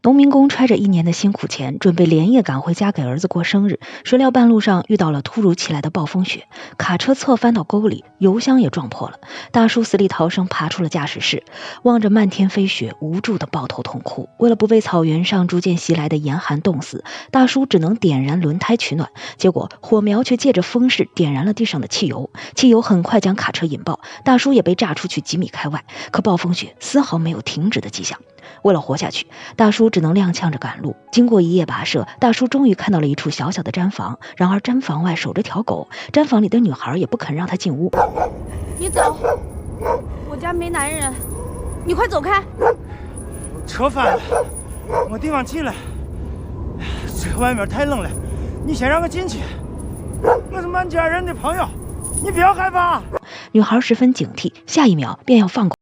农民工揣着一年的辛苦钱，准备连夜赶回家给儿子过生日，谁料半路上遇到了突如其来的暴风雪，卡车侧翻到沟里，油箱也撞破了。大叔死里逃生爬出了驾驶室，望着漫天飞雪，无助的抱头痛哭。为了不被草原上逐渐袭来的严寒冻死，大叔只能点燃轮胎取暖，结果火苗却借着风势点燃了地上的汽油，汽油很快将卡车引爆，大叔也被炸出去几米开外。可暴风雪丝毫没有停止的迹象。为了活下去，大叔只能踉跄着赶路。经过一夜跋涉，大叔终于看到了一处小小的毡房。然而毡房外守着条狗，毡房里的女孩也不肯让他进屋。你走，我家没男人，你快走开！车翻了，没地方去了。这外面太冷了，你先让我进去。我是满家人的朋友，你不要害怕。女孩十分警惕，下一秒便要放狗。